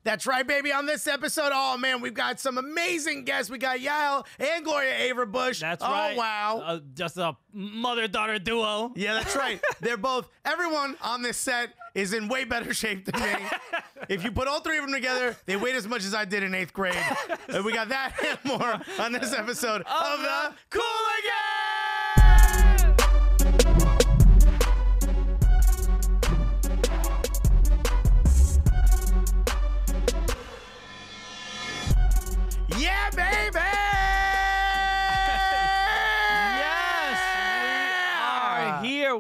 That's right, baby. On this episode, oh, man, we've got some amazing guests. We got Yael and Gloria Averbuch. That's right. Oh, wow. Just a mother-daughter duo. Yeah, that's right. They're both, everyone on this set is in way better shape than me. If you put all three of them together, they weighed as much as I did in 8th grade. And we got that and more on this episode of the Cooligans! Yeah, baby!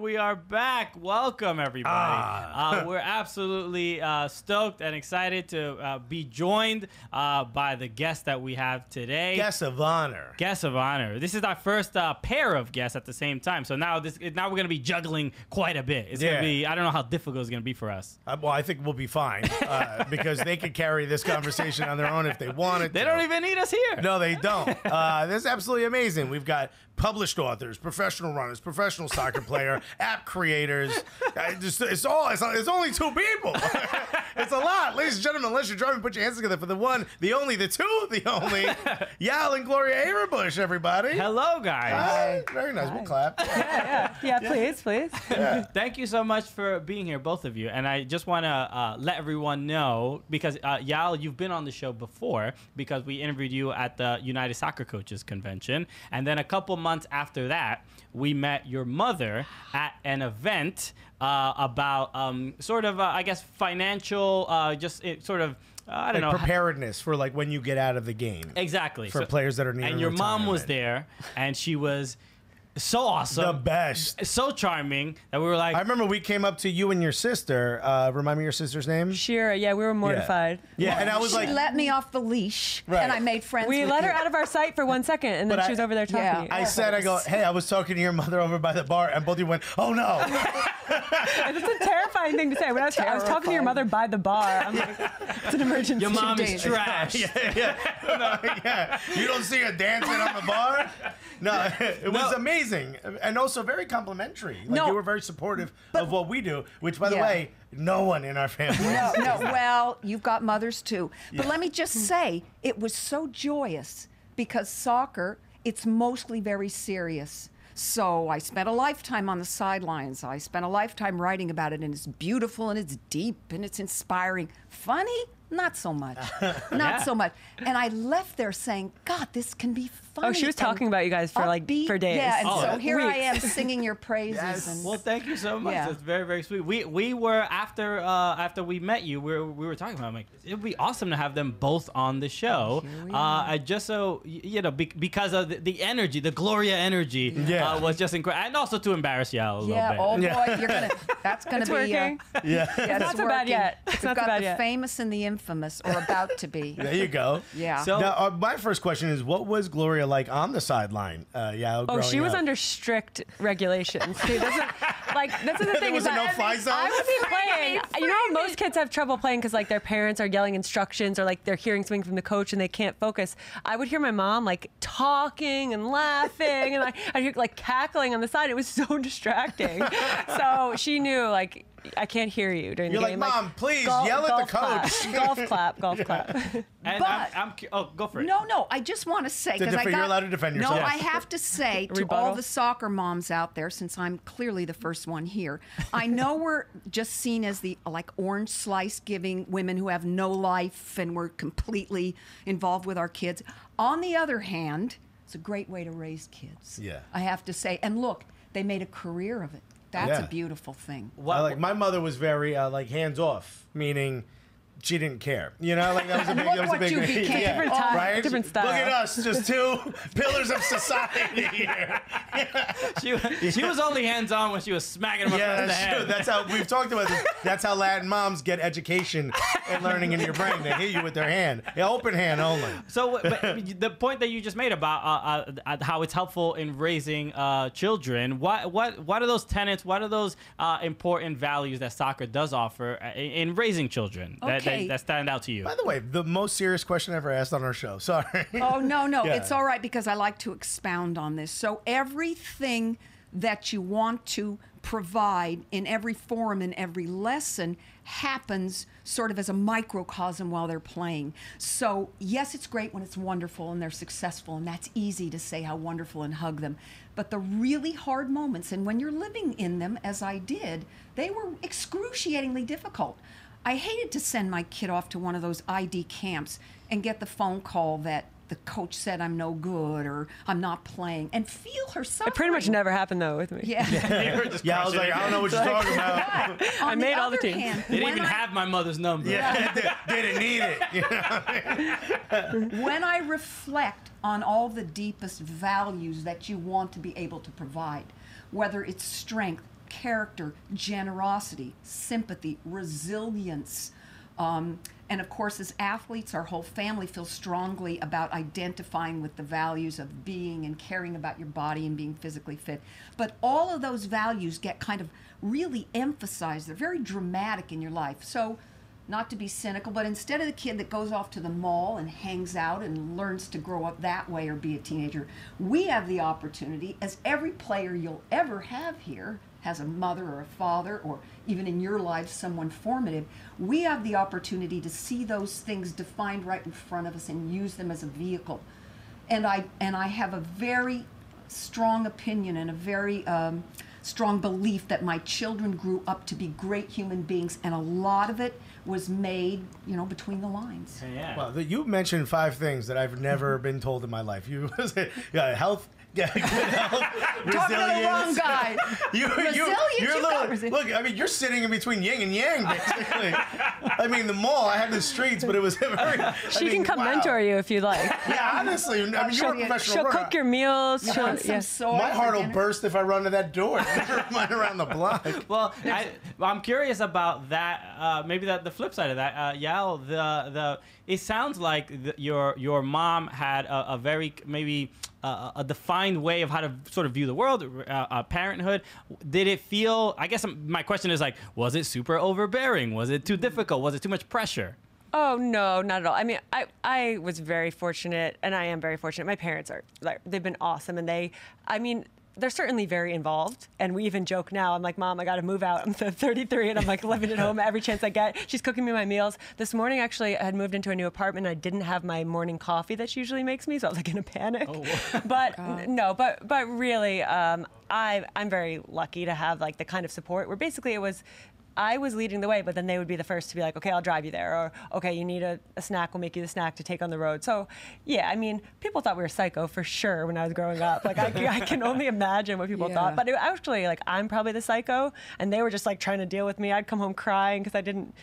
We are back. Welcome, everybody. We're absolutely stoked and excited to be joined by the guest that we have today. Guest of honor. Guest of honor. This is our first pair of guests at the same time. So now we're going to be juggling quite a bit. It's going to be, I don't know how difficult it's going to be for us. Well, I think we'll be fine because they could carry this conversation on their own if they wanted to. They don't even need us here. No, they don't. This is absolutely amazing. We've got published authors, professional runners, professional soccer player, app creators. It's only 2 people. It's a lot. Ladies and gentlemen, unless you're driving, put your hands together for the one, the only, the two, the only, Yael and Gloria Averbuch, everybody. Hello, guys. Hi. Very nice. Hi. We'll clap. Yeah, please. Yeah. Thank you so much for being here, both of you. And I just want to let everyone know, because Yael, you've been on the show before because we interviewed you at the United Soccer Coaches Convention. And then a couple months after that, we met your mother at an event about sort of, I guess, financial, I don't know. Preparedness for like when you get out of the game. Exactly. For players that are needing And your mom was retirement. there, and she was so awesome. The best. So charming that we were like... I remember we came up to you and your sister. Remind me your sister's name? Shira, yeah, we were mortified. Yeah, and I was like... She let me off the leash, Right. and I made friends We with let you. her out of our sight for 1 second, and then But she was over there talking to you. I go, hey, I was talking to your mother over by the bar, and both of you went, oh no. That's a terrifying thing to say. When I was talking to your mother by the bar, I'm like, it's an emergency. Your mom is trash. Yeah. You don't see her dancing on the bar? No, it was amazing. And also very complimentary. Like, you were very supportive of what we do, which, by the way, no one in our family. No, well, you've got mothers too. But let me just say, it was so joyous because soccer, it's mostly very serious. So I spent a lifetime on the sidelines. I spent a lifetime writing about it, and it's beautiful, and it's deep, and it's inspiring. Funny? Not so much. Not so much. And I left there saying, God, this can be funny. Oh, she was talking about you guys for for days. Yeah, and so here weeks. I am singing your praises. Yes. And Well, thank you so much. Yeah. That's very, very sweet. We were after we met you, we were talking about, I'm like, it would be awesome to have them both on the show. Just so because of the energy, the Gloria energy, was just incredible, and also to embarrass Yael a little bit. Oh boy, that's gonna be working. it's not so bad yet. It's not so bad yet. Famous and the infamous, or about to be. There you go. Yeah. So Now, my first question is, what was Gloria like on the sideline? Oh, she was under strict regulations. See, that's the thing. Was is it that no-fly zone? I would be playing. You know how most kids have trouble playing because like their parents are yelling instructions or like they're hearing something from the coach and they can't focus. I would hear my mom like talking and laughing and I'd hear like cackling on the side. It was so distracting. So she knew like I can't hear you during the game. You're like, Mom, please yell at the coach. Golf clap. and But- go for it. No, I just want to say, because You're allowed to defend yourself. No, I have to say to Rebuttal? all the soccer moms out there, since I'm clearly the first one here, I know we're just seen as the like orange slice giving women who have no life and we're completely involved with our kids. On the other hand, it's a great way to raise kids. Yeah. I have to say. And look, they made a career of it. That's a beautiful thing. My mother was very hands off, meaning she didn't care. You know, like that was a big. Look what you became. Different time, right? different style. Look at us, just 2 pillars of society here. She was only hands on when she was smacking him across the that's head. true. That's how we've talked about this. That's how Latin moms get education and learning in your brain. They hit you with their hand, open hand only. So but the point that you just made about how it's helpful in raising children, what are those tenets? What are those important values that soccer does offer in raising children that stand out to you? By the way, the most serious question I ever asked on our show. Sorry. Oh, no. Yeah. It's all right because I like to expound on this. So everything that you want to provide in every forum, in every lesson, happens sort of as a microcosm while they're playing. So yes, it's great when it's wonderful and they're successful, and that's easy to say how wonderful and hug them. But the really hard moments, and when you're living in them, as I did, they were excruciatingly difficult. I hated to send my kid off to one of those ID camps and get the phone call that the coach said I'm no good or I'm not playing, and feel her suffering. It pretty much never happened though with me. Yeah. Yeah, I was like, I don't know what you're talking about. But I on made all the other teams. hand, They didn't when even I- have my mother's number. Yeah, they didn't need it. You know? when I reflect on all the deepest values that you want to be able to provide, whether it's strength, character, generosity, sympathy, resilience, and of course, as athletes, our whole family feels strongly about identifying with the values of being and caring about your body and being physically fit. But all of those values get kind of really emphasized. They're very dramatic in your life. So, not to be cynical, but instead of the kid that goes off to the mall and hangs out and learns to grow up that way or be a teenager, we have the opportunity, as every player you'll ever have here has a mother or a father, or even in your life someone formative, we have the opportunity to see those things defined right in front of us and use them as a vehicle. And I have a very strong opinion and a very strong belief that my children grew up to be great human beings, and a lot of it was made, you know, between the lines. Yeah. Well, you mentioned 5 things that I've never been told in my life. You health. Yeah, good health, resilience. Talking to the wrong guy. Look, I mean, you're sitting in between yin and yang, basically. I mean, the mall, I had the streets, but it was very... She can come mentor you if you like. Yeah, honestly, I mean, you're a professional She'll runner. cook your meals. You She'll, want some yeah. soy My for heart will dinner? burst if I run to that door. Run around the block. Well, I'm curious about that. Maybe the flip side of that, Yael. It sounds like your mom had a very maybe a defined way of how to sort of view the world, parenthood. Did it feel? I guess my question is like, was it super overbearing? Was it too difficult? Was it too much pressure? Oh, no, not at all. I mean, I was very fortunate, and I am very fortunate. My parents are, like, they've been awesome, and they're certainly very involved. And we even joke now. I'm like, Mom, I got to move out. I'm 33 and I'm like living at home every chance I get. She's cooking me my meals. This morning, actually, I had moved into a new apartment. And I didn't have my morning coffee that she usually makes me. So I was like in a panic. Oh. But no, but really, I'm very lucky to have like the kind of support where basically I was leading the way, but then they would be the first to be like, okay, I'll drive you there. Or, okay, you need a snack, we'll make you the snack to take on the road. So, yeah, I mean, people thought we were psycho for sure when I was growing up. Like, I can only imagine what people thought. But actually, like, I'm probably the psycho, and they were just, like, trying to deal with me. I'd come home crying because I didn't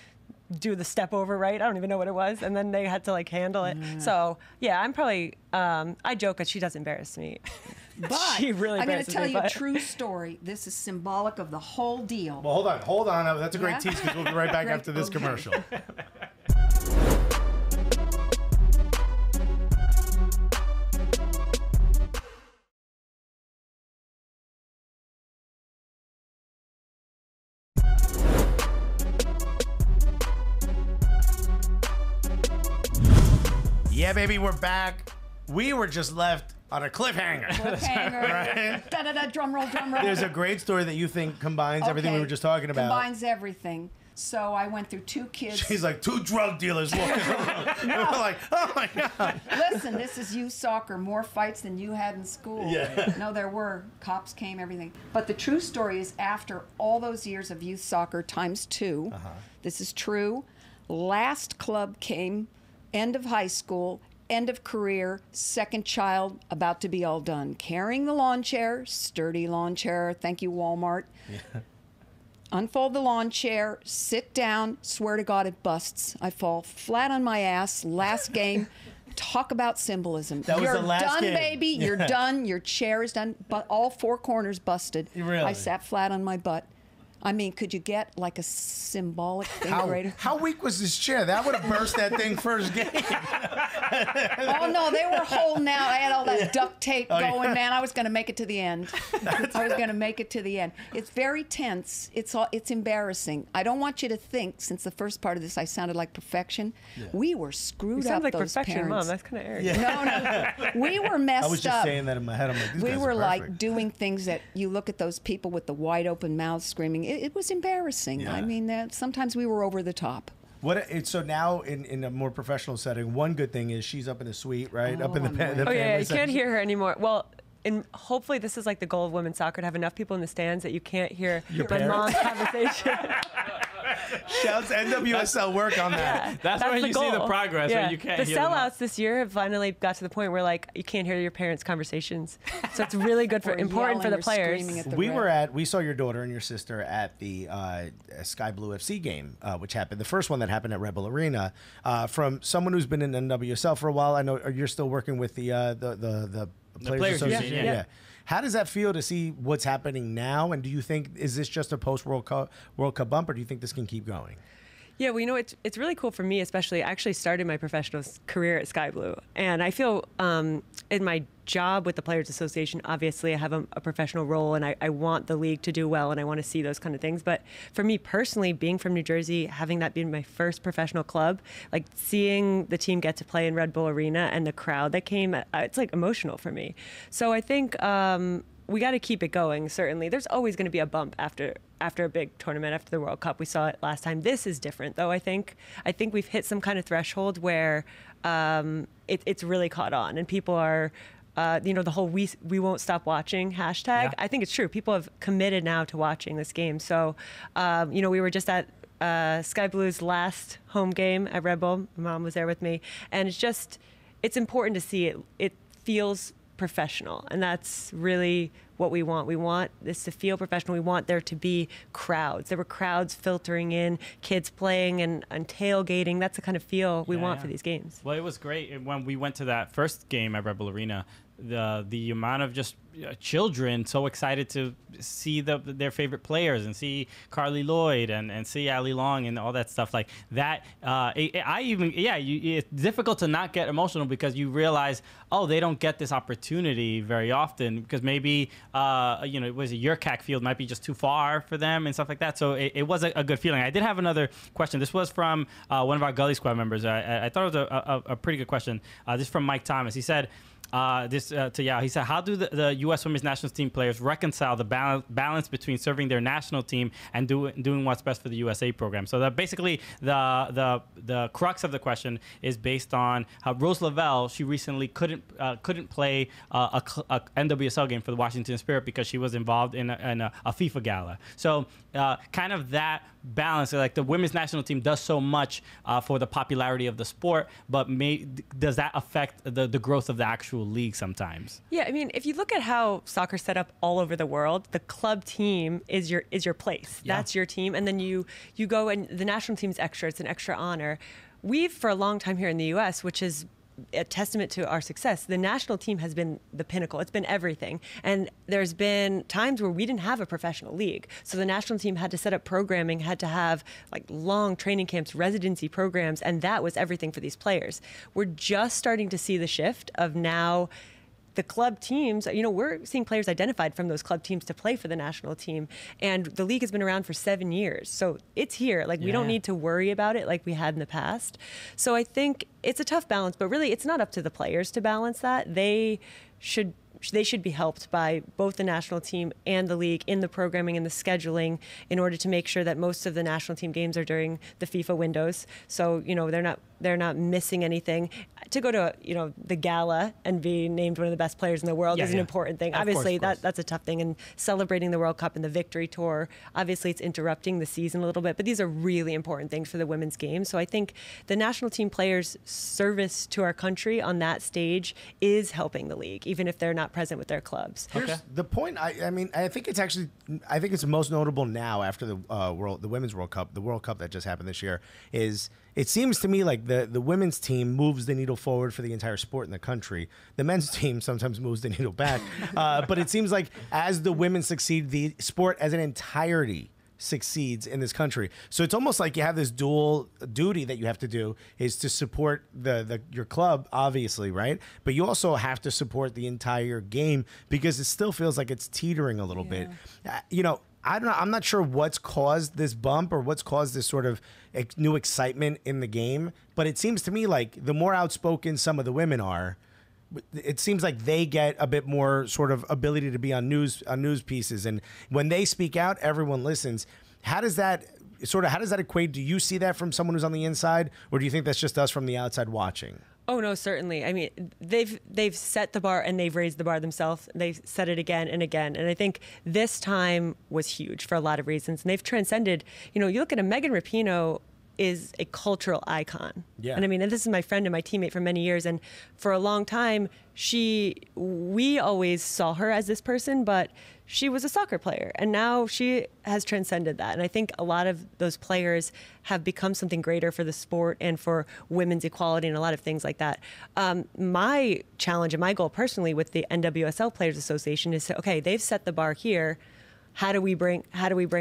do the step over right. I don't even know what it was. And then they had to, like, handle it. So, yeah, I'm probably, I joke that she does embarrass me. But She really I'm going to embarrasses tell me, you a but- true story. This is symbolic of the whole deal. Well, hold on. That's a great Yeah? tease because we'll be right back Great, after this okay. commercial. Yeah, baby, we're back. We were just left on a cliffhanger. Cliffhanger. Da-da-da, drum roll, drum roll. There's a great story that you think combines everything we Okay, were just talking about. Combines everything. So I went through 2 kids. She's like, 2 drug dealers walking around. We're like, oh my God. Listen, this is youth soccer. More fights than you had in school. Yeah. No, there were. Cops came, everything. But the true story is after all those years of youth soccer times 2, this is true. Last club came, end of high school, end of career, second child, about to be all done. Carrying the lawn chair, sturdy lawn chair. Thank you, Walmart. Yeah. Unfold the lawn chair, sit down, swear to God it busts. I fall flat on my ass, last game. Talk about symbolism. That was You're the last done, game. baby. You're done. Your chair is done. But all 4 corners busted. Really? I sat flat on my butt. I mean, could you get like a symbolic thing greater? How weak was this chair? That would have burst that thing first game. Oh, no, they were holding out. I had all that duct tape going, man. I was going to make it to the end. I was going to make it to the end. It's very tense. It's embarrassing. I don't want you to think, since the first part of this I sounded like perfection, we were screwed You up, sound like those perfection, parents. Mom. That's kind of arrogant. No. We were messed up. I was just saying that in my head. I'm like, these We guys were are like perfect. doing things that you look at those people with the wide open mouths screaming. It was embarrassing. Yeah. I mean, sometimes we were over the top. So now in a more professional setting, one good thing is she's up in the suite, right? Up in the, I'm the right. Oh family yeah, you section. can't hear her anymore. Well, and hopefully this is like the goal of women's soccer, to have enough people in the stands that you can't hear my parents? mom's conversation. Shouts NWSL work on that. That's when the you see the goal. progress, when you can't The hear them. sellouts this year have finally got to the point where like you can't hear your parents' conversations. So it's really good Or important for the yelling or players. screaming at the We saw your daughter and your sister at the Sky Blue FC game, which happened, the first one that happened at Rebel Arena. From someone who's been in NWSL for a while, I know you're still working with the Players Association. Union, Yeah. yeah. How does that feel to see what's happening now? And do you think, is this just a post World Cup bump, or do you think this can keep going? Yeah, well, it's really cool for me, especially. I actually started my professional career at Sky Blue, and I feel in my job with the Players Association, obviously I have a professional role, and I want the league to do well, and I want to see those kind of things. But for me personally, being from New Jersey, having that been my first professional club, like seeing the team get to play in Red Bull Arena and the crowd that came, it's like emotional for me. So I think we got to keep it going. Certainly, there's always going to be a bump after a big tournament, after the World Cup. We saw it last time. This is different, though. I think we've hit some kind of threshold where it's really caught on, and people are. The whole we won't stop watching hashtag. Yeah. I think it's true. People have committed now to watching this game. So, we were just at Sky Blue's last home game at Red Bull. My mom was there with me, and it's important to see it. It feels professional, and that's really what we want. We want this to feel professional. We want there to be crowds. There were crowds filtering in, kids playing and tailgating. That's the kind of feel we want for these games. Well, it was great when we went to that first game at Rebel Arena. The amount of just children so excited to see their favorite players and see Carly Lloyd and see Ali Long and all that stuff like that. It's difficult to not get emotional because you realize, they don't get this opportunity very often because maybe your CAC field might be just too far for them and stuff like that. So it was a good feeling. I did have another question. This was from one of our Gully Squad members. I thought it was a pretty good question. This is from Mike Thomas. He said, to Yael, he said, how do the U.S. women's national team players reconcile the balance between serving their national team and doing what's best for the USA program? So that basically the crux of the question is based on how Rose Lavelle, she recently couldn't play a NWSL game for the Washington Spirit because she was involved in a FIFA gala. So kind of that balance, like the women's national team does so much for the popularity of the sport, but does that affect the growth of the actual league sometimes? Yeah, I mean, if you look at how soccer's set up all over the world, the club team is your place. Yeah. That's your team, and then you go, and the national team's extra. It's an extra honor. We've, for a long time here in the U.S., which is a testament to our success, the national team has been the pinnacle. It's been everything. And there's been times where we didn't have a professional league. So the national team had to set up programming, had to have like long training camps, residency programs, and that was everything for these players. We're just starting to see the shift of now the club teams, we're seeing players identified from those club teams to play for the national team. And the league has been around for 7 years. So it's here. We don't need to worry about it like we had in the past. So I think it's a tough balance, but really it's not up to the players to balance that. They should be helped by both the national team and the league in the programming and the scheduling in order to make sure that most of the national team games are during the FIFA windows. So, they're not missing anything. To go to, the gala and be named one of the best players in the world is an important thing. Obviously, that's a tough thing. And celebrating the World Cup and the victory tour, obviously it's interrupting the season a little bit, but these are really important things for the women's game. So I think the national team players' service to our country on that stage is helping the league, even if they're not present with their clubs. Here's the point. I think it's most notable now after the Women's World Cup, the World Cup that just happened this year, is it seems to me like the women's team moves the needle forward for the entire sport in the country. The men's team sometimes moves the needle back. But it seems like as the women succeed, the sport as an entirety succeeds in this country. So it's almost like you have this dual duty that you have to do, is to support your club, obviously, right? But you also have to support the entire game, because it still feels like it's teetering a little bit. You know, I don't know. I'm not sure what's caused this bump or what's caused this sort of new excitement in the game. But it seems to me like the more outspoken some of the women are, it seems like they get a bit more sort of ability to be on news pieces, and when they speak out, everyone listens. How does that equate? Do you see that from someone who's on the inside, or do you think that's just us from the outside watching? Oh no, certainly. I mean, they've set the bar and they've raised the bar themselves. They've set it again and again, and I think this time was huge for a lot of reasons. And they've transcended. You know, you look at Megan Rapinoe is a cultural icon. Yeah. And I mean, and this is my friend and my teammate for many years, and for a long time, we always saw her as this person, but she was a soccer player, and now she has transcended that. And I think a lot of those players have become something greater for the sport and for women's equality and a lot of things like that. My challenge and my goal personally with the NWSL Players Association is to, okay, they've set the bar here. How do we bring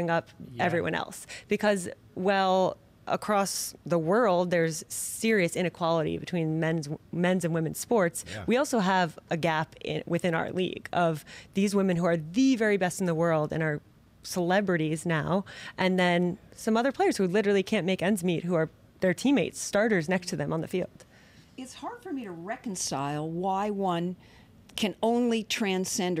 up everyone else? Because, well, across the world, there's serious inequality between men's and women's sports. Yeah. We also have a gap within our league of these women who are the very best in the world and are celebrities now, and then some other players who literally can't make ends meet, who are their teammates, starters next to them on the field. It's hard for me to reconcile why one can only transcend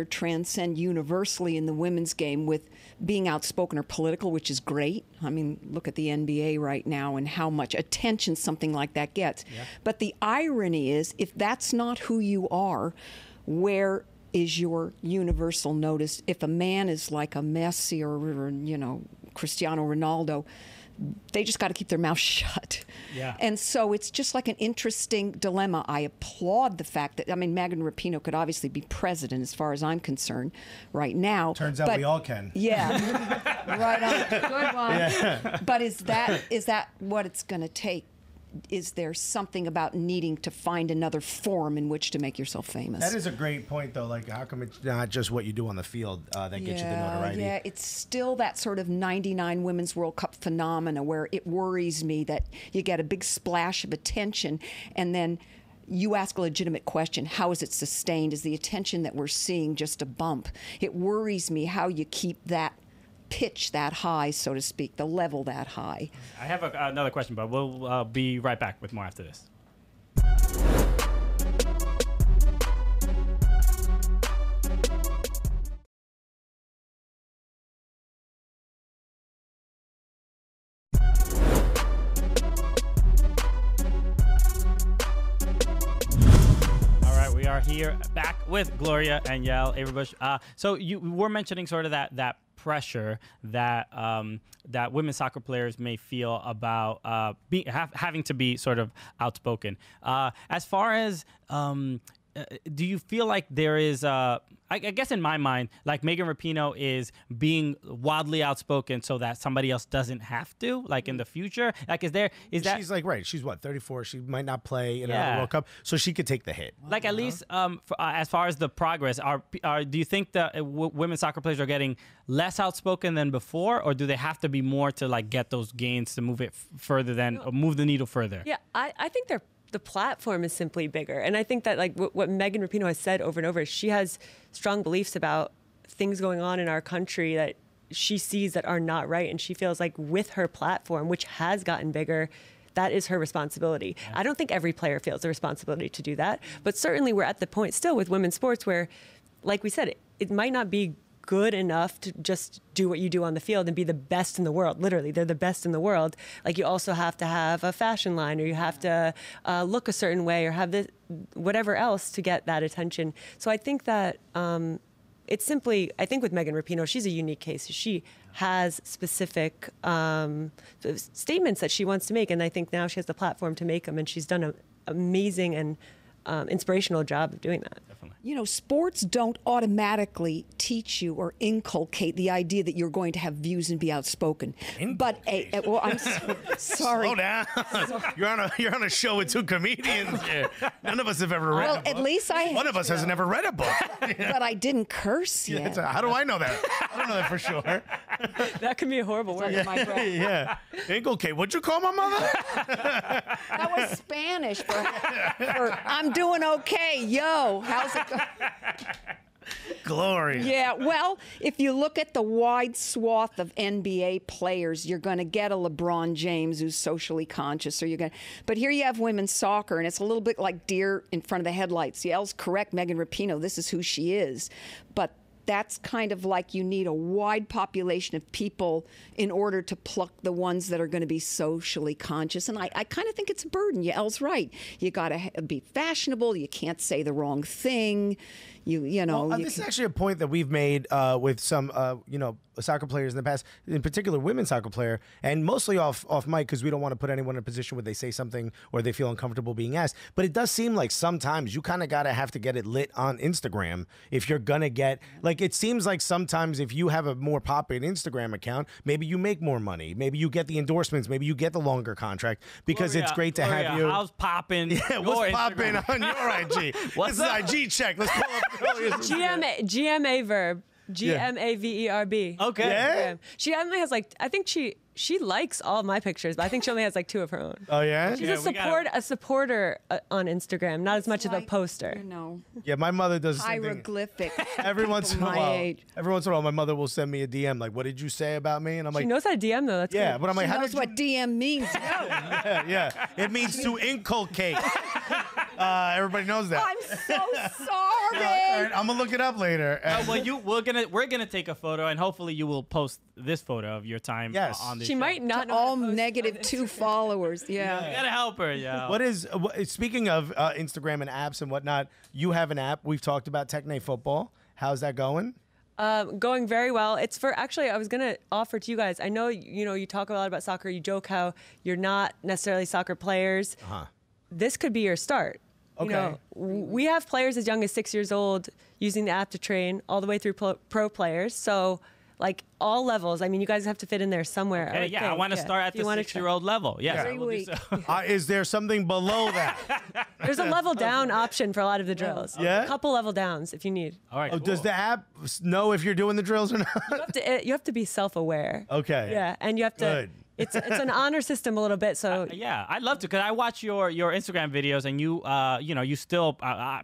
universally in the women's game with being outspoken or political, which is great. I mean, look at the NBA right now and how much attention something like that gets. Yeah. But the irony is, if that's not who you are, where is your universal notice? If a man is like a Messi or, you know, Cristiano Ronaldo, they just got to keep their mouth shut. Yeah. And so it's just like an interesting dilemma. I applaud the fact that, I mean, Megan Rapinoe could obviously be president as far as I'm concerned right now. Turns out we all can. Yeah. Right on. Good one. Yeah. But is that what it's going to take? Is there something about needing to find another form in which to make yourself famous? That is a great point, though. Like, how come it's not just what you do on the field that gets you the notoriety? Yeah, it's still that sort of 99 Women's World Cup phenomena where it worries me that you get a big splash of attention and then you ask a legitimate question. How is it sustained? Is the attention that we're seeing just a bump? It worries me how you keep that pitch that high, so to speak, the level that high. I have another question, but we'll be right back with more after this. All right, we are here back with Gloria and Yael Averbuch. So you were mentioning sort of that pressure that that women's soccer players may feel about having to be sort of outspoken. As far as do you feel like there is I guess in my mind, like Megan Rapinoe is being wildly outspoken so that somebody else doesn't have to, like in the future? Like, is that she's like, right, she's what, 34? She might not play in another World Cup, so she could take the hit. Like, at least as far as the progress, do you think that women's soccer players are getting less outspoken than before, or do they have to be more to like get those gains to move it further move the needle further? Yeah, I think the platform is simply bigger. And I think that like what Megan Rapinoe has said over and over is she has strong beliefs about things going on in our country that she sees that are not right. And she feels like with her platform, which has gotten bigger, that is her responsibility. Yeah. I don't think every player feels the responsibility to do that. But certainly we're at the point still with women's sports where, like we said, it might not be good enough to just do what you do on the field and be the best in the world. Literally, they're the best in the world. Like, you also have to have a fashion line, or you have to look a certain way, or have this whatever else to get that attention. So I think that it's simply, I think with Megan Rapinoe, she's a unique case. She has specific statements that she wants to make, and I think now she has the platform to make them, and she's done an amazing and inspirational job of doing that. Definitely. You know, sports don't automatically teach you or inculcate the idea that you're going to have views and be outspoken. But well, I'm sorry. Slow down. You're on a show with two comedians here. None of us have ever read a book. At least one of us hasn't ever read a book. But I didn't curse yet. How do I know that? I don't know that for sure. That could be a horrible word. Under my breath. Yeah. Inculcate. What'd you call my mother? That was Spanish for I'm doing okay. Yo, how's it going? Gloria. Yeah, well, if you look at the wide swath of NBA players, you're going to get a LeBron James who's socially conscious, or you're going. But here you have women's soccer, and it's a little bit like deer in front of the headlights. Yael's correct, Megan Rapinoe. This is who she is, but that's kind of like you need a wide population of people in order to pluck the ones that are going to be socially conscious. And I kind of think it's a burden. Yael's right. You got to be fashionable. You can't say the wrong thing. You know. Well, this is actually a point that we've made with some, soccer players in the past, in particular women's soccer player, and mostly off mic because we don't want to put anyone in a position where they say something or they feel uncomfortable being asked. But it does seem like sometimes you kind of have to get it lit on Instagram if you're going to get, like, it seems like sometimes if you have a more popular Instagram account, maybe you make more money. Maybe you get the endorsements. Maybe you get the longer contract because it's great to have you. How's popping? Yeah, what's popping on your IG? What's the IG check? Let's pull up. GMA verb. GMAVERB. Okay. Yeah? She only has I think she likes all my pictures, but I think she only has 2 of her own. Oh yeah. She's a supporter on Instagram, not as much of a poster. You know, Yeah, my mother does the same thing. hieroglyphic. Every once in a my while, age. my mother will send me a DM like, "What did you say about me?" And I'm She like, knows how to DM though. That's "Yeah," good. but I'm like, She "How knows did you?" what DM means. Yeah, it means to inculcate. Everybody knows that. I'm so All sorry. right, I'm gonna look it up later. We're gonna take a photo, and hopefully you will post this photo of your time Yes. on this She show. might not know All how to post negative on 2 followers. Yeah. You gotta help her, yeah. What is speaking of Instagram and apps and whatnot? You have an app. We've talked about Techne Football. How's that going? Going very well. It's for actually, I was going to offer to you guys. I know, you talk a lot about soccer. You joke how you're not necessarily soccer players. This could be your start. Okay. We have players as young as 6 years old using the app to train all the way through pro players. So, all levels. I mean, you guys have to fit in there somewhere. Okay, I want to start at the 6-year-old level. Yes, Yeah. I will do so. Is there something below that? There's a level down option for a lot of the drills. Yeah? A couple level downs if you need. All right. Oh, does cool. the app know if you're doing the drills or not? You have to be self-aware. Okay. Yeah, and you have to. Good. It's an honor system a little bit. So Yeah, I'd love to because I watch your Instagram videos and you still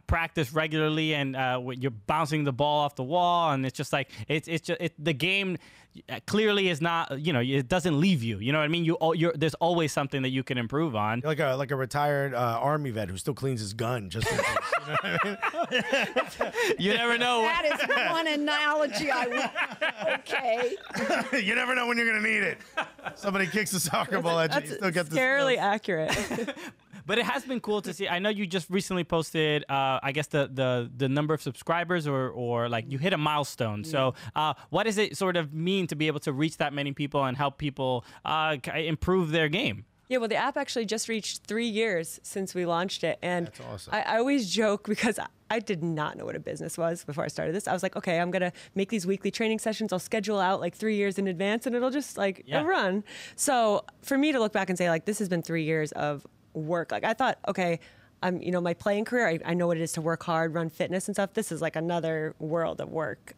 practice regularly and you're bouncing the ball off the wall and it's just the game clearly is not it doesn't leave you. You know what I mean? There's always something that you can improve on. Like a retired army vet who still cleans his gun just in case. You know what I mean? You never know. That is one analogy I want. Okay. You never know when you're gonna need it. Somebody kicks a soccer ball at you. You still get the scarily skills. accurate. But it has been cool to see. I know you just recently posted, I guess the number of subscribers or you hit a milestone. So what does it sort of mean to be able to reach that many people and help people improve their game? Yeah, well, the app actually just reached 3 years since we launched it. And That's awesome. I always joke because I did not know what a business was before I started this. I was like, okay, I'm going to make these weekly training sessions. I'll schedule out 3 years in advance and it'll just it'll run. So for me to look back and say this has been 3 years of work. I thought, okay, I'm, my playing career, I know what it is to work hard, run fitness and stuff. This is another world of work.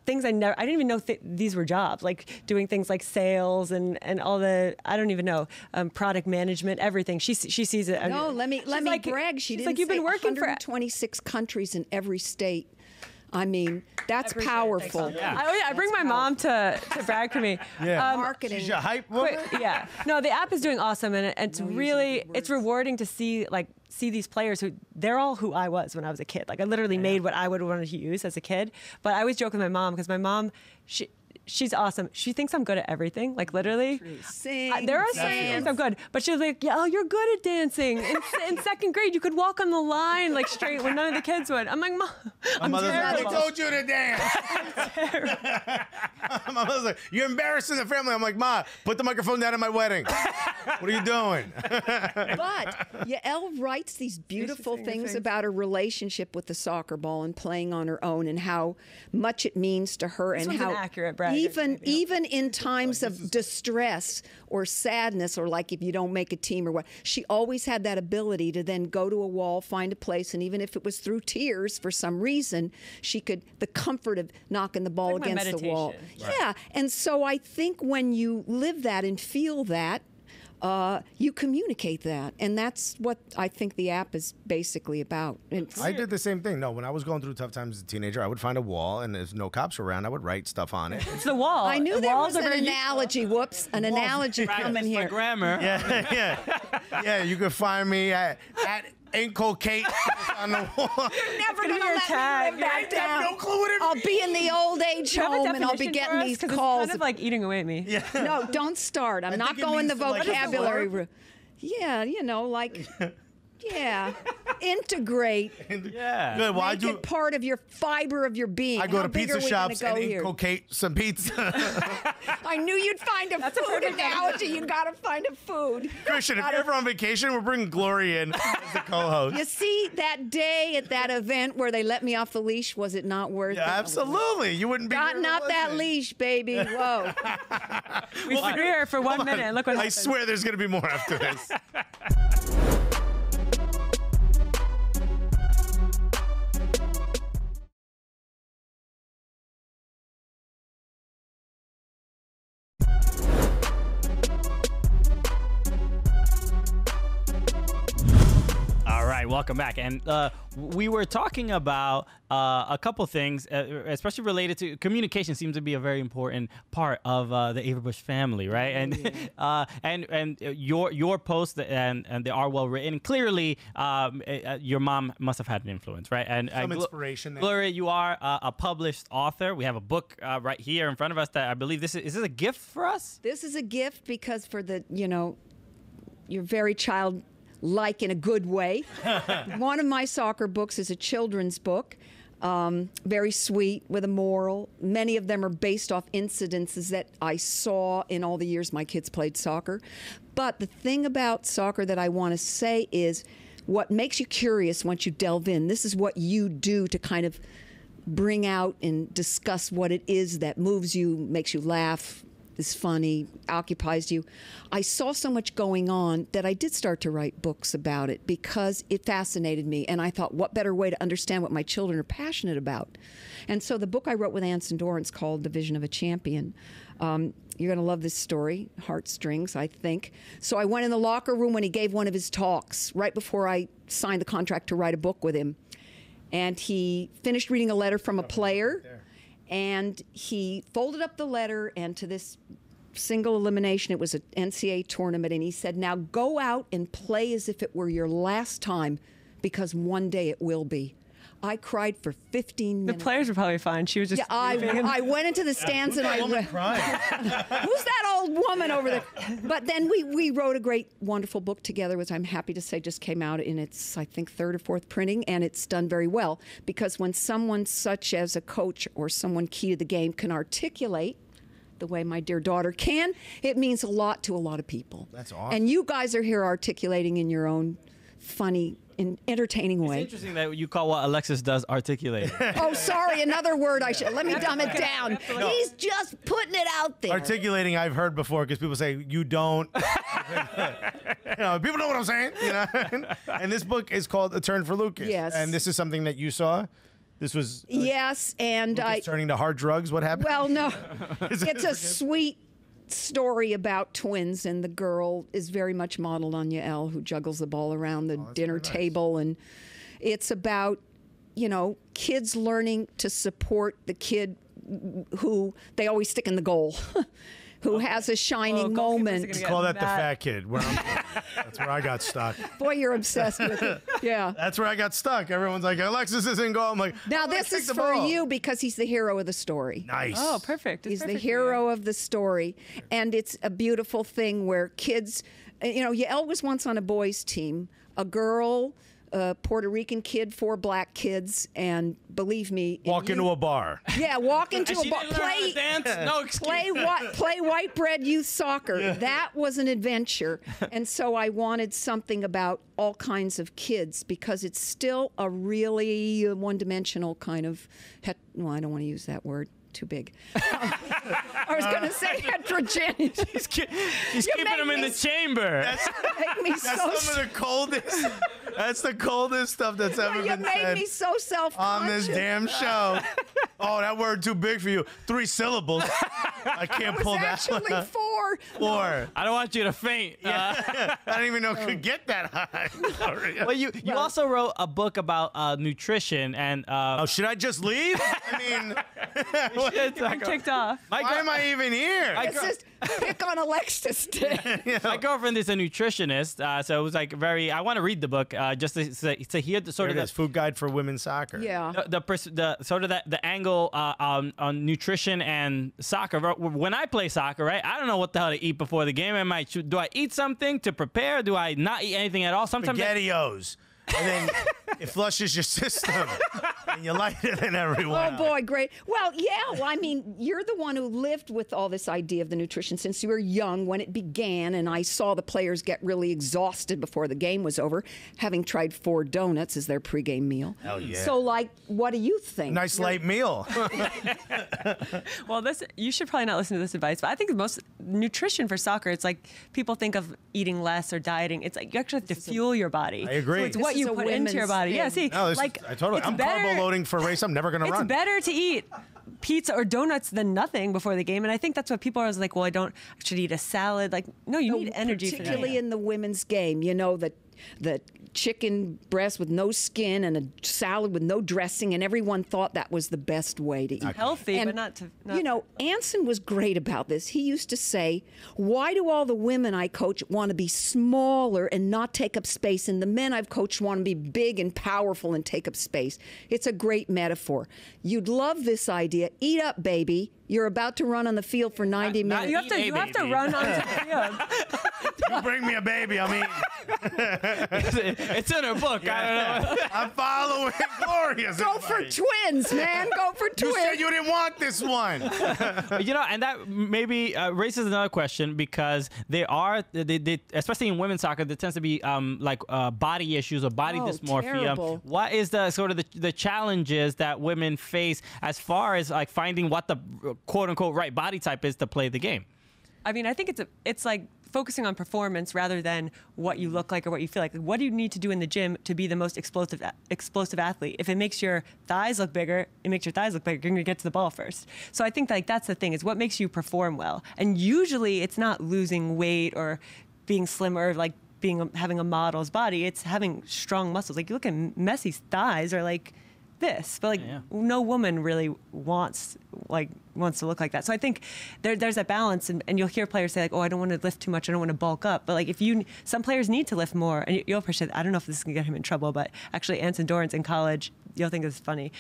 Things I didn't even know these were jobs, doing things like sales and all the, I don't even know, product management, everything. She sees it. No, let me brag. She didn't you've been say working for 126 countries in every state. I mean, that's powerful. I bring my mom to brag for me. Yeah. Marketing. She's a hype woman. Yeah. No, the app is doing awesome, and it's really rewarding to see these players who they're all who I was when I was a kid. I literally made what I would want to use as a kid. But I always joke with my mom because my mom, she's awesome. She thinks I'm good at everything, literally. Sing, There are certain things I'm good, but she's like, "Yeah, you're good at dancing. In second grade, you could walk on the line straight when none of the kids would." I'm like, "Mom, I'm terrible." They told you to dance. My mother's like, "You're embarrassing the family." I'm like, "Ma, put the microphone down at my wedding. What are you doing?" But Yael writes these beautiful things about her relationship with the soccer ball and playing on her own and how much it means to her This and one's how inaccurate, Brad. even in times of distress or sadness, or like if you don't make a team or what, she always had that ability to then go to a wall, find a place, and even if it was through tears for some reason, she could, the comfort of knocking the ball Like my against the wall. meditation. Yeah, and so I think when you live that and feel that, you communicate that, and that's what I think the app is basically about. I did the same thing. No, when I was going through tough times as a teenager, I would find a wall, and if no cops were around, I would write stuff on it. It's the wall. I knew The there walls was are an very analogy. Whoops, an analogy coming Practice my here. grammar. Yeah, you can find me at inculcate on the wall. Never gonna gonna be your let tag. me live that down. No clue what it I'll be in the old age Do you have a home and I'll be definition for getting us? these 'Cause calls. It's kind of like eating away at me. No, don't start. I'm not think it going the means to, like, vocabulary. absorb. Yeah, like, yeah, integrate. Yeah. Good. Well, Make it part of your fiber of your being. I go How to big are pizza we gonna shops go and here? inculcate some pizza. I knew you'd find a food analogy. You gotta find a food. Christian, if you're ever on vacation, we're bringing Gloria in as the co-host. You see, that day at that event where they let me off the leash, was it not worth it? Absolutely. You wouldn't be Gotten here to off that listen. leash, baby. Whoa. We threw her for 1 minute and look what I happened. swear there's going to be more after this. All right, welcome back. And we were talking about a couple things, especially related to communication. Seems to be a very important part of the Averbuch family, right? And and your post and they are well written. Clearly, your mom must have had an influence, right? And Some inspiration there. Gloria, you are a published author. We have a book right here in front of us that I believe is this a gift for us? This is a gift because for the, you're very childlike in a good way. One of my soccer books is a children's book, very sweet with a moral. Many of them are based off incidences that I saw in all the years my kids played soccer. But the thing about soccer that I want to say is what makes you curious once you delve in. This is what you do to kind of bring out and discuss what it is that moves you, makes you laugh, is funny, occupies you. I saw so much going on that I did start to write books about it because it fascinated me. And I thought, what better way to understand what my children are passionate about? And so the book I wrote with Anson Dorrance called The Vision of a Champion. You're going to love this story, Heartstrings, I think. So I went in the locker room when he gave one of his talks, right before I signed the contract to write a book with him. And he finished reading a letter from a player. And he folded up the letter, and to this single elimination, it was an NCAA tournament, and he said, now go out and play as if it were your last time, because one day it will be. I cried for 15 The minutes. players were probably fine. She was just. Yeah, I went into the stands and I went, crying. who's that old woman over there? But then we wrote a great, wonderful book together, which I'm happy to say just came out in its, I think, third or fourth printing, and it's done very well. Because when someone such as a coach or someone key to the game can articulate the way my dear daughter can, it means a lot to a lot of people. That's awesome. And you guys are here articulating in your own funny and entertaining It's way. interesting that you call what Alexis does articulate. Oh, sorry, another word I should. Let me dumb it down. He's just putting it out there. Articulating, I've heard before because people say you don't. People know what I'm saying. And this book is called A Turn for Lucas. Yes. And this is something that you saw. This was Yes, and Lucas turning to hard drugs. What happened? well, no, it's a sweet story about twins, and the girl is very much modeled on Yael, who juggles the ball around the dinner table, and it's about kids learning to support the kid who they always stick in the goal. Who has a shining moment. gonna Call that the Matt. fat kid. That's where I got stuck. Boy, you're obsessed with it. Yeah. That's where I got stuck. Everyone's like, Alexis isn't goal. I'm like, Now, "Oh, this take is the for ball." you because he's the hero of the story. Nice. Oh, perfect. It's He's the perfect for you. hero of the story. And it's a beautiful thing where kids, Yael was once on a boys' team, a girl, a Puerto Rican kid, 4 black kids, and believe me. Walk into a bar. Yeah, walk into And a she bar. didn't learn how to dance? No excuse. Play white bread youth soccer. That was an adventure. And so I wanted something about all kinds of kids because it's still a really one-dimensional kind of, I don't want to use that word, too big. I was going to say heterogeneous. She's keeping him in the chamber. Make me That's so some of the coldest. That's the coldest stuff that's ever you been made said me so on self-conscious. this damn show. Oh, that word too big for you. 3 syllables. I can't It pull was that actually one. 4. 4. I don't want you to faint. I didn't even know it could get that high. Well, you also wrote a book about nutrition and. Oh, should I just leave? I mean, I'm kicked off. why am I even here? It's just pick on Alexis today. My girlfriend is a nutritionist, so it was like very. I want to read the book just to hear the sort Here of it is, Food Guide for Women's Soccer. Yeah. the sort of the angle on nutrition and soccer. When I play soccer, right, I don't know what the hell to eat before the game. Do I eat something to prepare? Do I not eat anything at all? Sometimes SpaghettiOs. And then it flushes your system, and you're lighter than everyone. Oh boy, great. Well, yeah. Well, I mean, you're the one who lived with all this idea of the nutrition since you were young when it began, and I saw the players get really exhausted before the game was over, having tried 4 donuts as their pregame meal. Hell yeah. So, like, what do you think? Nice light meal. Well, you should probably not listen to this advice, but I think most nutrition for soccer, it's like people think of eating less or dieting. It's like you actually have to fuel your body. I agree. So it's This what is you a put into your women's body. Yeah, thing. see, No, like I'm carbo loading for a race I'm never going to run. It's better to eat pizza or donuts than nothing before the game, and I think that's what people are always like. Well, I should eat a salad. Like, no, you need energy for that. Particularly in the women's game, you know, the chicken breast with no skin and a salad with no dressing, and everyone thought that was the best way to eat. Healthy, And, but not to. You know, Anson was great about this. He used to say, why do all the women I coach want to be smaller and not take up space, and the men I've coached want to be big and powerful and take up space? It's a great metaphor. You'd love this idea. Eat up, baby. You're about to run on the field for 90 minutes. You have to run onto the field. You bring me a baby, I mean, It's in her book. I don't know. I'm following Gloria's Go for advice. twins, man. Go for You twins. said you didn't want this one. And that maybe raises another question because they especially in women's soccer, there tends to be body issues or body dysmorphia. Terrible. What is the sort of the challenges that women face as far as like finding what the quote unquote right body type is to play the game? I mean, I think it's like focusing on performance rather than what you look like or what you feel like. What do you need to do in the gym to be the most explosive athlete? If it makes your thighs look bigger, it makes your thighs look bigger. You're going to get to the ball first. So I think that's the thing, is what makes you perform well. And usually it's not losing weight or being slimmer, like having a model's body. It's having strong muscles. Like you look at Messi's thighs are like this, but no woman really wants to look like that. So I think there's a balance, and you'll hear players say like, oh, I don't want to lift too much, I don't want to bulk up. But like some players need to lift more, and you'll appreciate. I don't know if this is gonna get him in trouble, but actually Anson Dorrance in college, you'll think this is funny.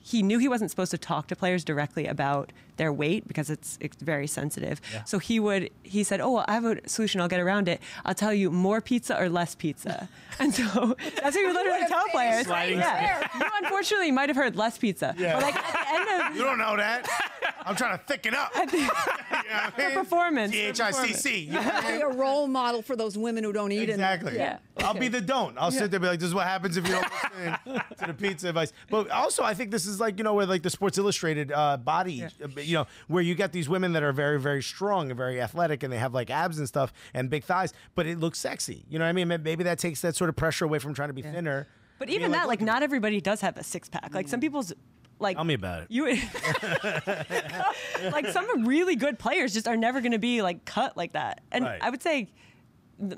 He knew he wasn't supposed to talk to players directly about their weight because it's very sensitive. Yeah. So he said, oh, well, I have a solution. I'll get around it. I'll tell you more pizza or less pizza. And so that's what you literally tell players. Yeah. You unfortunately might have heard less pizza. Yeah. But like at the end of... You don't know that. I'm trying to thicken up. For performance. THICC. Be a role model for those women who don't eat it. Exactly. Yeah. I'll be the don't. I'll sit there and be like, this is what happens if you don't listen to the pizza advice. But also, I think this is like, where like the Sports Illustrated body, where you get these women that are very, very strong and very athletic and they have like abs and stuff and big thighs, but it looks sexy. You know what I mean? Maybe that takes that sort of pressure away from trying to be thinner. But even that, like not everybody does have a six pack. Like some people's, like, tell me about it. You, like some really good players just are never going to be like cut like that. And I would say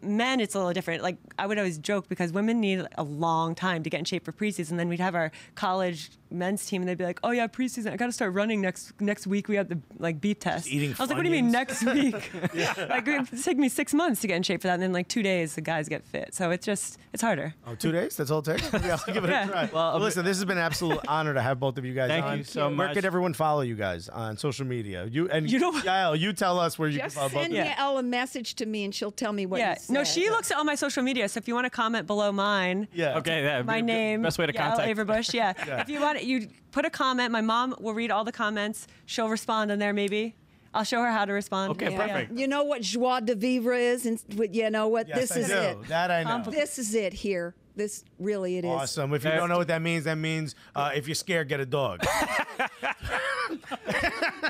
men, it's a little different. Like I would always joke because women need a long time to get in shape for preseason. Then we'd have our college men's team and they'd be like, oh yeah, preseason, I got to start running next week. We have the like beep test. Eating I was like, what do you mean next week? Like it'd take me 6 months to get in shape for that. And then like 2 days, the guys get fit. So it's harder. Oh, 2 days? That's all it takes? Maybe I'll give it a try. Well, listen, this has been an absolute honor to have both of you guys on. Thank you so much. Where could everyone follow you guys on social media? Yael, you tell us where you can follow both of Send you. Yael a message to me and she'll tell me what you said. No, she looks at all my social media. So if you want to comment below mine, okay, my name, best way to Yael contact. Averbuch, If you want, you put a comment. My mom will read all the comments. She'll respond on there. Maybe I'll show her how to respond. Okay, perfect. You know what joie de vivre is, and you know what Yes, this is I do. it. That I know. This is it here. This really it is. Awesome. If you don't know what that means if you're scared, get a dog.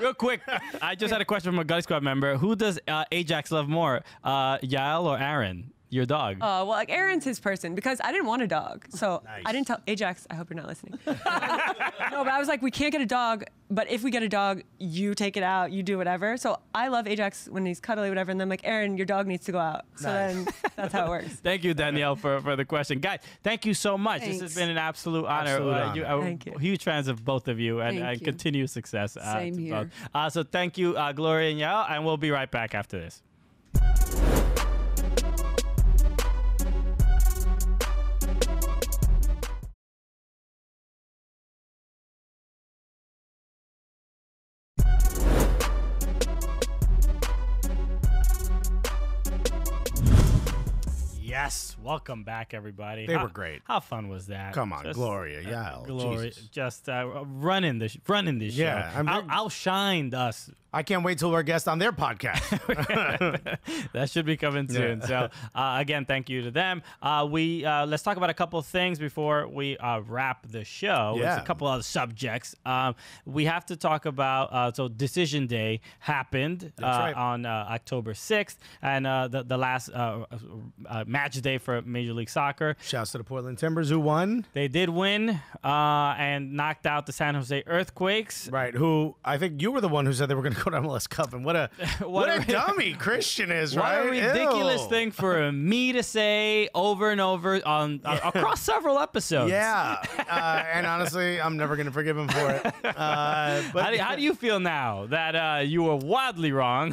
Real quick, I just had a question from a Gully Squad member. Who does Ajax love more, Yael or Aaron? Your dog. Well, like Aaron's his person because I didn't want a dog. So Nice. I didn't tell Ajax, I hope you're not listening. No, but I was like, we can't get a dog, but if we get a dog, you take it out, you do whatever. So I love Ajax when he's cuddly, whatever. And then I'm like, Aaron, your dog needs to go out. So then that's how it works. Thank you, Danielle, for the question. Guys, thank you so much. Thanks. This has been an absolute honor. Absolute honor. Thank you. Huge fans of both of you and Thank you. continued success. Same to here. both. So thank you, Gloria and Yael, and we'll be right back after this. Yes, welcome back, everybody. They were great. How fun was that? Come on, Gloria, Yael, Gloria, Jesus. just running this Yeah, show. I'm very- Outshined us. I can't wait till we're a guest on their podcast. That should be coming soon. Yeah. So again, thank you to them. Let's talk about a couple of things before we wrap the show. Yeah. There's a couple other subjects. We have to talk about so Decision Day happened right. on October 6th, and the last match day for Major League Soccer. Shouts to the Portland Timbers who won. They did win and knocked out the San Jose Earthquakes. Right, who I think you were the one who said they were going to go to MLS Cup, and what a What a- dummy Christian is, What right? a ridiculous Ew. thing for me to say over and over across several episodes. Yeah, and honestly, I'm never going to forgive him for it. But How do you feel now that you were wildly wrong?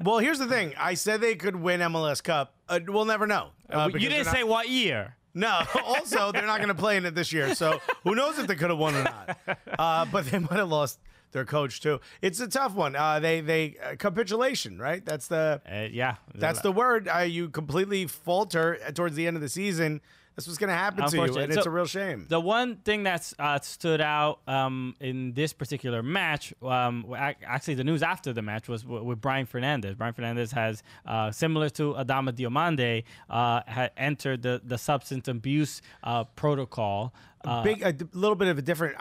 well, here's the thing. I said they could win MLS Cup. We'll never know. You because didn't they're say not- what year. No. Also, they're not going to play in it this year, so who knows if they could have won or not. But they might have lost their coach too. It's a tough one. They capitulation, right? That's the Yeah. that's the word. You completely falter towards the end of the season. That's what's going to happen to you, Unfortunately. and it's So, a real shame. The one thing that's stood out in this particular match, actually the news after the match was with Brian Fernandez. Brian Fernandez has, similar to Adama Diomande, had entered the substance abuse protocol. A little bit of a different.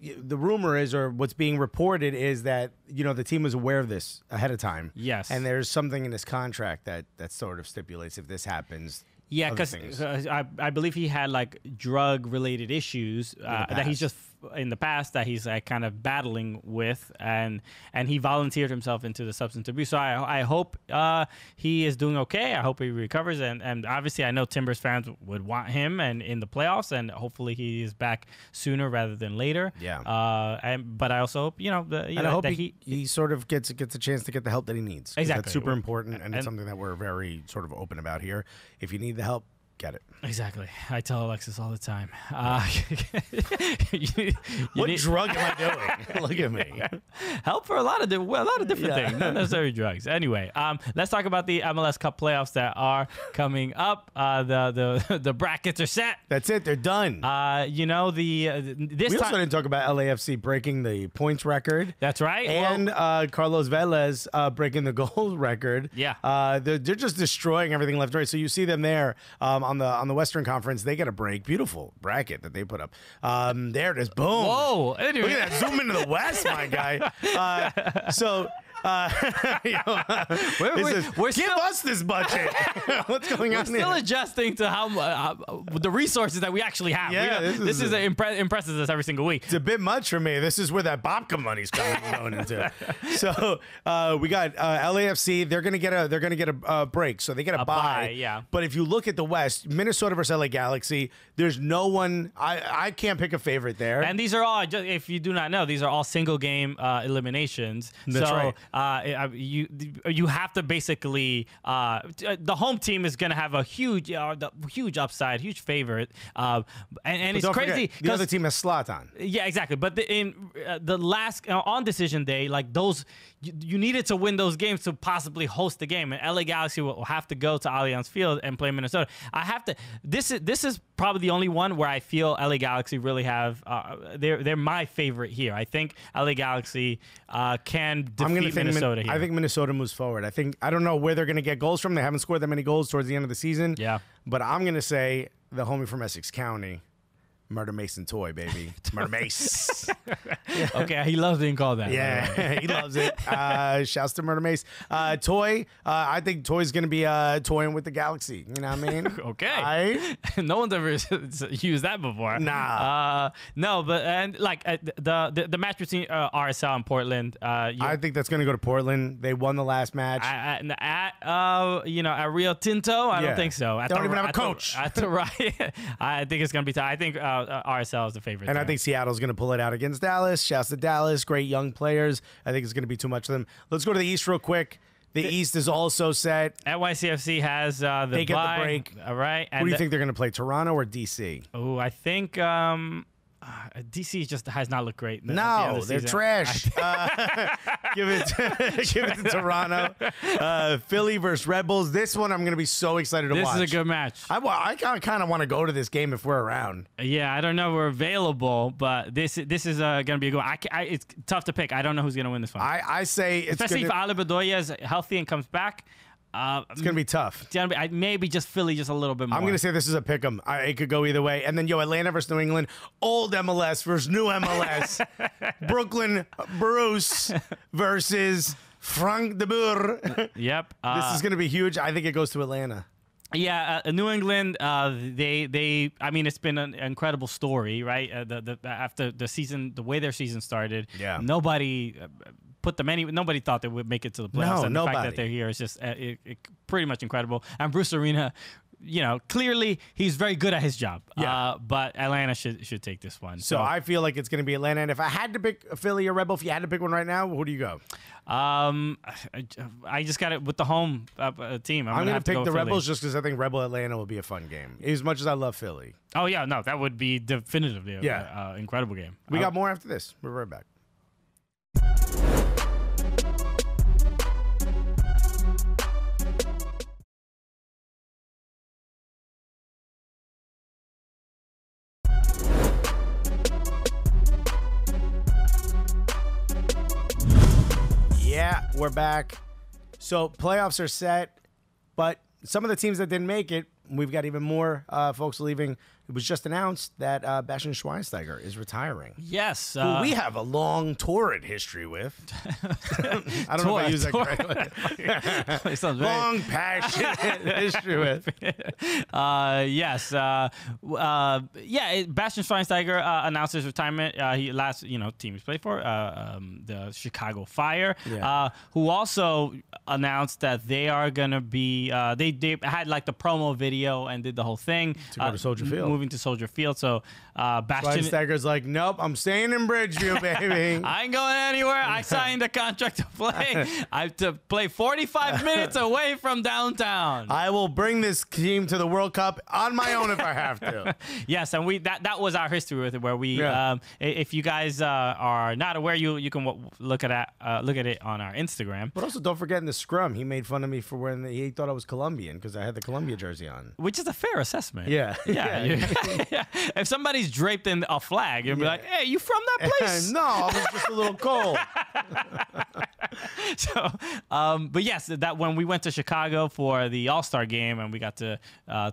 The rumor is, or what's being reported is that the team was aware of this ahead of time. Yes. and there's something in his contract that sort of stipulates if this happens. Yeah, other because things. I believe he had like drug-related issues that he's just in the past that he's kind of battling with, and he volunteered himself into the substance abuse. So I hope he is doing okay. I hope he recovers, and obviously I know Timbers fans would want him and in the playoffs, and hopefully he is back sooner rather than later. Yeah. But I also hope And I hope he sort of gets a chance to get the help that he needs. 'Cause Exactly. That's super important, and it's And- something that we're very sort of open about here. If you need the help, get it. Exactly. I tell Alexis all the time. What need drug am I doing? Look at me. help for a lot of different Yeah. things, not necessarily drugs. Anyway, let's talk about the MLS Cup playoffs that are coming up. The brackets are set. That's it. They're done. This we also time. didn't talk about LAFC breaking the points record. That's right. And Carlos Vélez breaking the goal record. Yeah. They're just destroying everything left and right. So you see them there on the Western Conference. They get a break. Beautiful bracket that they put up. There it is. Boom. Whoa. Look at that. Zoom into the West, my guy. We're give still- us this budget. What's going on Still there? adjusting to how the resources that we actually have. Yeah, this is impresses us every single week. It's a bit much for me. This is where that Babka money's going into. So we got LAFC. They're gonna get a break, so they get a bye. Yeah. But if you look at the West, Minnesota versus LA Galaxy, there's no one. I can't pick a favorite there. And these are all, if you do not know, these are all single game eliminations. That's so right. you have to basically the home team is going to have a huge upside, huge favorite, and it's Don't crazy forget, the other team has Zlatan. Yeah, exactly. But in the last on decision day, like those, you needed to win those games to possibly host the game, and LA Galaxy will have to go to Allianz Field and play Minnesota. I have to. This is probably the only one where I feel LA Galaxy really have. They're my favorite here. I think LA Galaxy can defeat Minnesota here. I think Minnesota moves forward. I don't know where they're going to get goals from. They haven't scored that many goals towards the end of the season. Yeah. But I'm going to say the homie from Essex County, Murder Mason Toy, baby. Murder Mace. Okay, he loves being called that. Yeah, he loves it. Shouts to Murder Mace. Toy, I think Toy's going to be toying with the galaxy. You know what I mean? Okay. No one's ever used that before. Nah. No, but and like the match between RSL and Portland. I think that's going to go to Portland. They won the last match. At Rio Tinto, I don't think so. Don't even have a coach. At the right, I think it's going to be tough. I think RSL is the favorite. And there. I think Seattle's going to pull it out against Dallas. Shouts to Dallas. Great young players. I think it's going to be too much of them. Let's go to the East real quick. The East is also set. NYCFC has the They get bye. the break. All right. Who do you think they're going to play, Toronto or DC? Oh, I think DC just has not looked great. No, they're trash. Give it to Toronto. Philly versus Red Bulls. This one I'm going to be so excited to watch. This is a good match. I kind of want to go to this game if we're around. Yeah, I don't know if we're available, but this is going to be a good one. It's tough to pick. I don't know who's going to win this one. I say it's especially if Ale Bedoya is healthy and comes back. It's going to be tough. Maybe just Philly just a little bit more. I'm going to say this is a pick 'em. It could go either way. And then, Atlanta versus New England. Old MLS versus new MLS. Brooklyn Bruce versus Frank de Boer. Yep. This is going to be huge. I think it goes to Atlanta. Yeah, New England. They. I mean, it's been an incredible story, right? After the season, the way their season started. Yeah. Nobody put them nobody thought they would make it to the playoffs. No, and nobody. The fact that they're here is just pretty much incredible. And Bruce Arena, clearly he's very good at his job. Yeah. But Atlanta should take this one. So I feel like it's going to be Atlanta. And if I had to pick a Philly or Red Bull, if you had to pick one right now, who do you go? I just got it with the home team. I'm going to pick the Philly. Rebels just because I think Rebel Atlanta will be a fun game. As much as I love Philly. Oh, yeah. No, that would be definitively an incredible game. We got more after this. We're right back. Yeah, we're back. So playoffs are set, but some of the teams that didn't make it, we've got even more folks leaving. It was just announced that Bastian Schweinsteiger is retiring. Yes. Who we have a long, torrid history with. I don't know if I use that correctly. Long, passionate history with. Yes. Bastian Schweinsteiger announced his retirement. He last, team he's played for, the Chicago Fire, who also announced that they are going to be, they had like the promo video and did the whole thing. To go to Soldier Field. Moving to Soldier Field. So Bastian. Schweinsteiger's like, nope, I'm staying in Bridgeview, baby. I ain't going anywhere. I signed a contract to play. I have to play 45 minutes away from downtown. I will bring this team to the World Cup on my own if I have to. Yes, and that was our history with it, where we, if you guys are not aware, you can look at it on our Instagram. But also, don't forget in the scrum, he made fun of me for wearing he thought I was Colombian because I had the Colombia jersey on. Which is a fair assessment. Yeah. Yeah. If somebody's draped in a flag, you'll be like, hey, you from that place? No, I was just a little cold. So, but yes, that when we went to Chicago for the All-Star game and we got to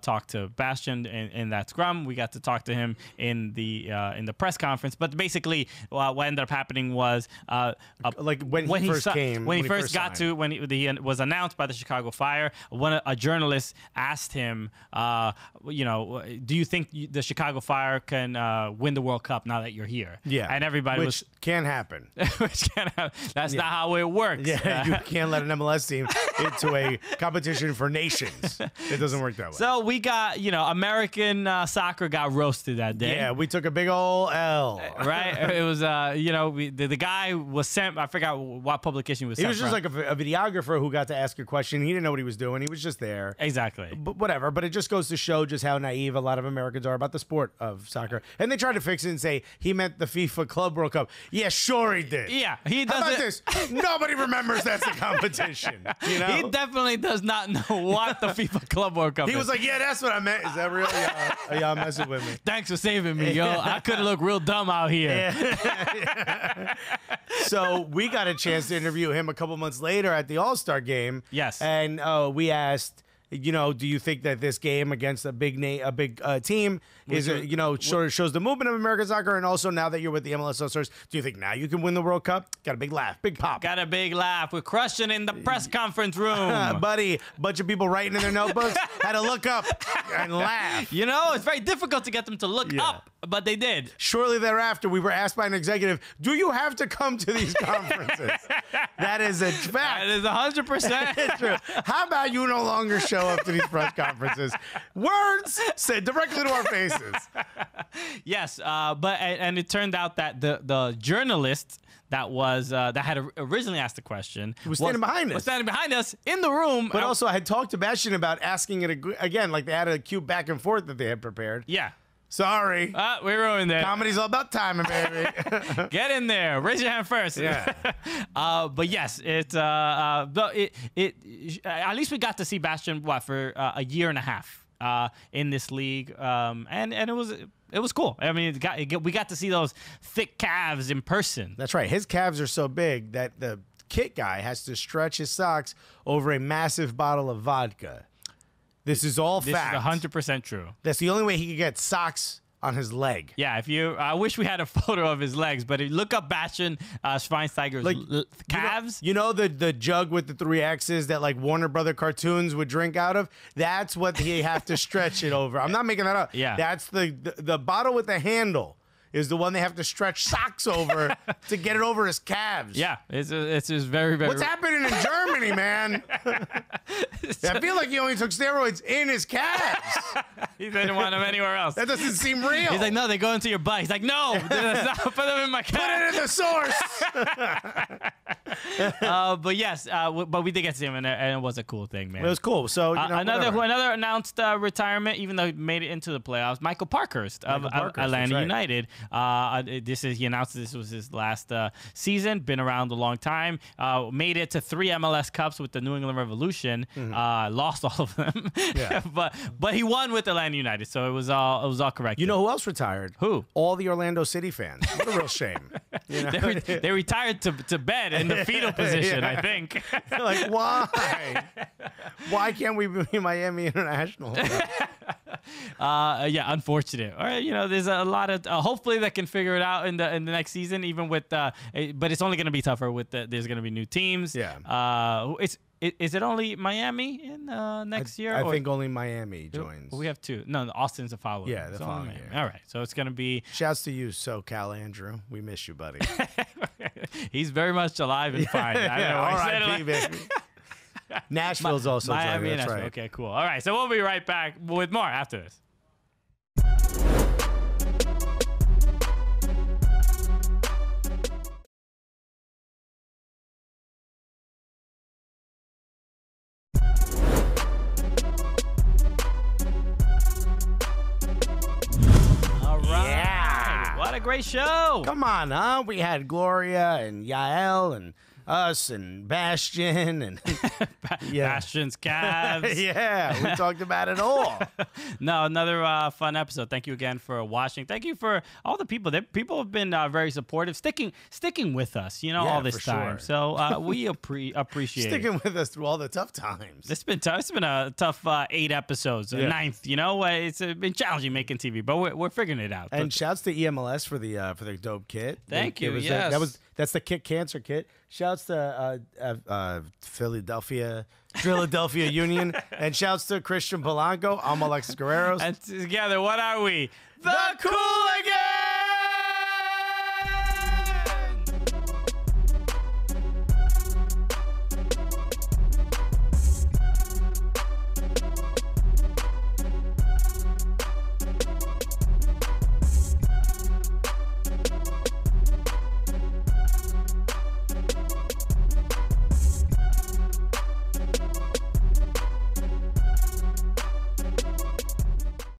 talk to Bastian in that scrum, we got to talk to him in the press conference. But basically, what ended up happening was like when he first was announced by the Chicago Fire, a journalist asked him, do you think the Chicago Fire can win the World Cup now that you're here? Yeah, and everybody which can happen. Which can happen. That's not how it works. Yeah, you can't let an MLS team into a competition for nations. It doesn't work that way. So we got, American soccer got roasted that day. Yeah, we took a big ol' L. Right? It was, the guy was sent, I forgot what publication he was sent He was just from. like a videographer who got to ask a question. He didn't know what he was doing. He was just there. Exactly. But whatever. But it just goes to show just how naive a lot of Americans are about the sport of soccer. And they tried to fix it and say he meant the FIFA Club World Cup. Yeah, sure he did. Yeah, he doesn't. How about this? Nobody remembers that's a competition. He definitely does not know what the FIFA Club World Cup is. He was like, yeah, that's what I meant. Is that real? Y'all messing with me. Thanks for saving me, yo. I could look real dumb out here. Yeah. So we got a chance to interview him a couple months later at the All-Star game. Yes. And we asked, You know, do you think that this game against a big team is, sort of shows the movement of American soccer? And also, now that you're with the MLS All-Stars, do you think now you can win the World Cup? Got a big laugh, big pop. Got a big laugh. We're crushing in the press conference room. Buddy, bunch of people writing in their notebooks had to look up and laugh. You know, it's very difficult to get them to look up, but they did. Shortly thereafter, we were asked by an executive, do you have to come to these conferences? That is a fact. That is 100% true. How about you no longer show up to these press conferences? Words said directly to our faces. Yes, but it turned out that the journalist that had originally asked the question was standing behind us. Was standing behind us in the room. But also, I had talked to Bastian about asking it again, like they had a cute back and forth that they had prepared. Yeah. Sorry. We ruined it. Comedy's all about timing, baby. Get in there. Raise your hand first. Yeah. But yes, at least we got to see Bastian for a year and a half in this league, and it was cool. I mean, we got to see those thick calves in person. That's right. His calves are so big that the kit guy has to stretch his socks over a massive bottle of vodka. This is all fact. This is 100% true. That's the only way he could get socks on his leg. Yeah, I wish we had a photo of his legs, but if you look up Bastian Schweinsteiger's calves. You know the jug with the 3 X's that like Warner Brother cartoons would drink out of? That's what he have to stretch it over. I'm not making that up. Yeah. That's the bottle with the handle is the one they have to stretch socks over to get it over his calves. Yeah, it's just very, very... What's happening in Germany, man? I feel like he only took steroids in his calves. He didn't want them anywhere else. That doesn't seem real. He's like, no, they go into your butt. He's like, no, put them in my calves. Put it in the source. But yes, but we did get to see him, and it was a cool thing, man. It was cool. So another announced retirement, even though he made it into the playoffs. Michael Parkhurst of Atlanta United. He announced this was his last season. Been around a long time. Made it to 3 MLS Cups with the New England Revolution. Lost all of them. Yeah. but he won with Atlanta United, so it was all correct. You know who else retired? Who? All the Orlando City fans. What a real shame. You know? They retired to bed in the fetal position, I think. Like, why? Why can't we be Miami International? Yeah, unfortunate. All right, there's a lot of hopefully they can figure it out in the next season, even with but it's only going to be tougher with there's going to be new teams. Yeah. Is it only Miami in next year? I think only Miami joins. We have 2. No, Austin's a follow. Yeah, the following year. All right, so it's going to be. Shouts to you, SoCal Andrew. We miss you, buddy. He's very much alive and fine. I know. R.I.P. baby. Nashville's also Miami. joining. That's right. Okay, cool. All right, so we'll be right back with more after this. What a great show. Come on, huh? We had Gloria and Yael and us and Bastian and Bastian's calves. Yeah, we talked about it all. No, another fun episode. Thank you again for watching. Thank you for all the people. People have been very supportive, sticking with us, all this time. Sure. So we appreciate sticking with us through all the tough times. It's been tough. It's been a tough 8 episodes, 9th. It's been challenging making TV, but we're figuring it out. And shouts to EMLS for the dope kit. Thank you. That's the Kit Cancer kit. Shouts to Philadelphia Union, and shouts to Christian Polanco. I'm Alexis Guerreros. And together, what are we? The Cooligans!